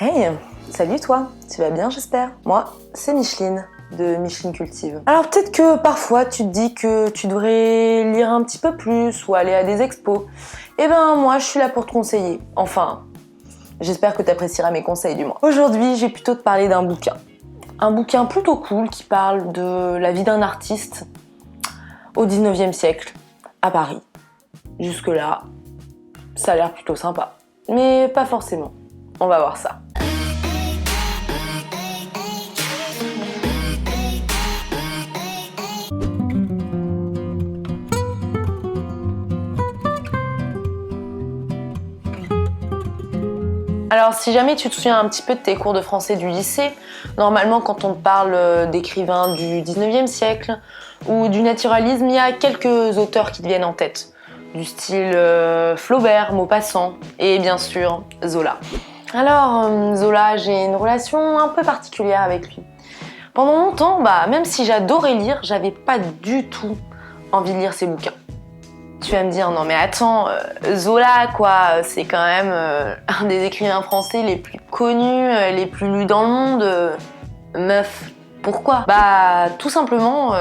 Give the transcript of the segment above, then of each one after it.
Hey, salut toi, tu vas bien j'espère? Moi, c'est Micheline de Micheline Cultive. Alors peut-être que parfois tu te dis que tu devrais lire un petit peu plus ou aller à des expos. Eh ben moi je suis là pour te conseiller. Enfin, j'espère que tu apprécieras mes conseils du moins. Aujourd'hui, j'ai plutôt te parler d'un bouquin. Un bouquin plutôt cool qui parle de la vie d'un artiste au 19e siècle à Paris. Jusque-là, ça a l'air plutôt sympa. Mais pas forcément. On va voir ça. Alors si jamais tu te souviens un petit peu de tes cours de français du lycée, normalement quand on te parle d'écrivains du 19e siècle ou du naturalisme, il y a quelques auteurs qui te viennent en tête. Du style Flaubert, Maupassant et bien sûr Zola. Alors Zola, j'ai une relation un peu particulière avec lui. Pendant longtemps, même si j'adorais lire, j'avais pas du tout envie de lire ses bouquins. Tu vas me dire, non mais attends, Zola quoi, c'est quand même un des écrivains français les plus connus, les plus lus dans le monde. Meuf, pourquoi? Tout simplement,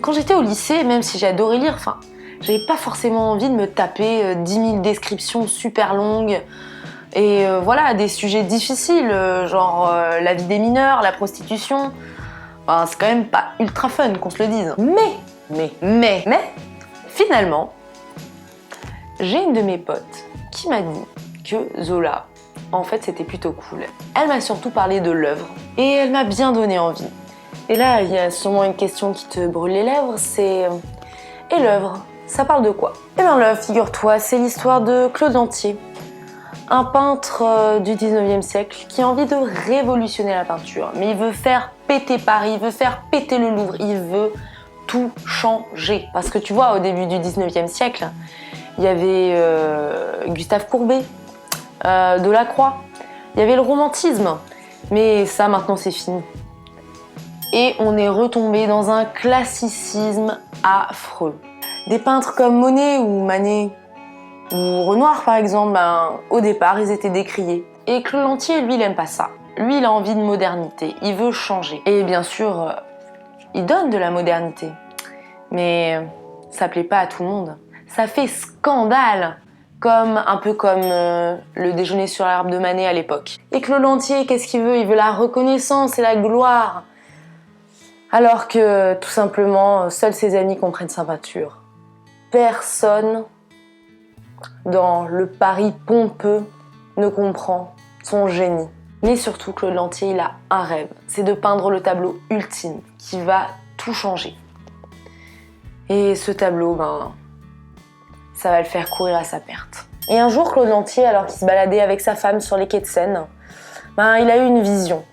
quand j'étais au lycée, même si j'adorais lire, j'avais pas forcément envie de me taper 10 000 descriptions super longues et voilà, des sujets difficiles, genre la vie des mineurs, la prostitution. C'est quand même pas ultra fun qu'on se le dise. Mais, finalement, j'ai une de mes potes qui m'a dit que Zola, en fait, c'était plutôt cool. Elle m'a surtout parlé de l'œuvre et elle m'a bien donné envie. Et là, il y a sûrement une question qui te brûle les lèvres, c'est... Et l'œuvre, ça parle de quoi? Eh bien l'œuvre, figure-toi, c'est l'histoire de Claude Lantier, un peintre du 19e siècle qui a envie de révolutionner la peinture. Mais il veut faire péter Paris, il veut faire péter le Louvre, il veut tout changer. Parce que tu vois, au début du 19e siècle, il y avait Gustave Courbet, Delacroix, il y avait le romantisme. Mais ça, maintenant, c'est fini. Et on est retombé dans un classicisme affreux. Des peintres comme Monet ou Manet, ou Renoir par exemple, au départ, ils étaient décriés. Et Claude Lantier, lui, il aime pas ça. Lui, il a envie de modernité, il veut changer. Et bien sûr, il donne de la modernité. Mais ça plaît pas à tout le monde. Ça fait scandale, un peu comme le déjeuner sur l'arbre de Manet à l'époque. Et Claude Lantier, qu'est-ce qu'il veut? Il veut la reconnaissance et la gloire. Alors que, tout simplement, seuls ses amis comprennent sa peinture. Personne dans le Paris pompeux ne comprend son génie. Mais surtout, Claude Lantier, il a un rêve, c'est de peindre le tableau ultime qui va tout changer. Et ce tableau, ça va le faire courir à sa perte. Et un jour, Claude Lantier, alors qu'il se baladait avec sa femme sur les quais de Seine, il a eu une vision.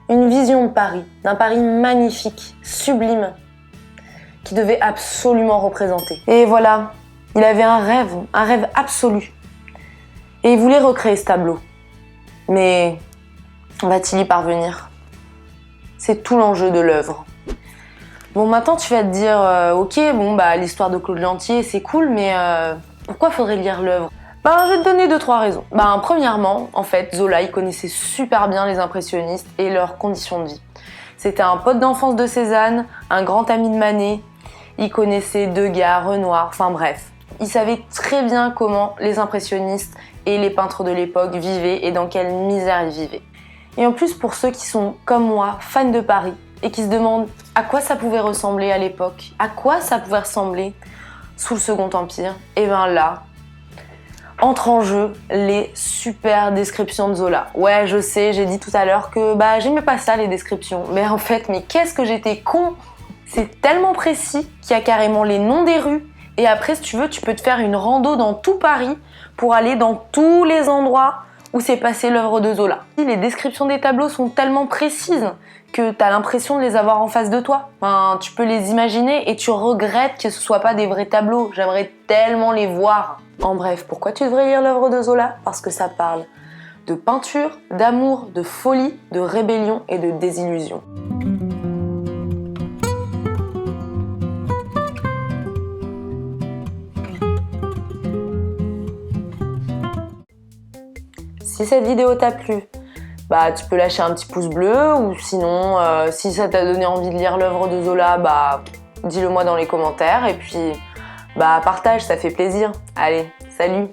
Une vision de Paris, d'un Paris magnifique, sublime, qui devait absolument représenter. Et voilà, il avait un rêve absolu. Et il voulait recréer ce tableau. Mais va-t-il y parvenir? C'est tout l'enjeu de l'œuvre. Bon, maintenant tu vas te dire, ok, l'histoire de Claude Lantier c'est cool, mais pourquoi faudrait lire l'œuvre? Je vais te donner 2-3 raisons. Premièrement, en fait, Zola, il connaissait super bien les impressionnistes et leurs conditions de vie. C'était un pote d'enfance de Cézanne, un grand ami de Manet, il connaissait Degas, Renoir, bref. Il savait très bien comment les impressionnistes et les peintres de l'époque vivaient et dans quelle misère ils vivaient. Et en plus, pour ceux qui sont, comme moi, fans de Paris et qui se demandent à quoi ça pouvait ressembler à l'époque, à quoi ça pouvait ressembler sous le Second Empire, et là, entre en jeu les super descriptions de Zola. Ouais, je sais, j'ai dit tout à l'heure que j'aimais pas ça les descriptions. Mais en fait, qu'est-ce que j'étais con! C'est tellement précis qu'il y a carrément les noms des rues. Et après, si tu veux, tu peux te faire une rando dans tout Paris pour aller dans tous les endroits où s'est passée l'œuvre de Zola. Les descriptions des tableaux sont tellement précises que t'as l'impression de les avoir en face de toi. Tu peux les imaginer et tu regrettes que ce soit pas des vrais tableaux. J'aimerais tellement les voir. En bref, pourquoi tu devrais lire l'œuvre de Zola? Parce que ça parle de peinture, d'amour, de folie, de rébellion et de désillusion. Si cette vidéo t'a plu, bah tu peux lâcher un petit pouce bleu, ou sinon, si ça t'a donné envie de lire l'œuvre de Zola, bah dis-le moi dans les commentaires, et puis bah partage, ça fait plaisir. Allez, salut!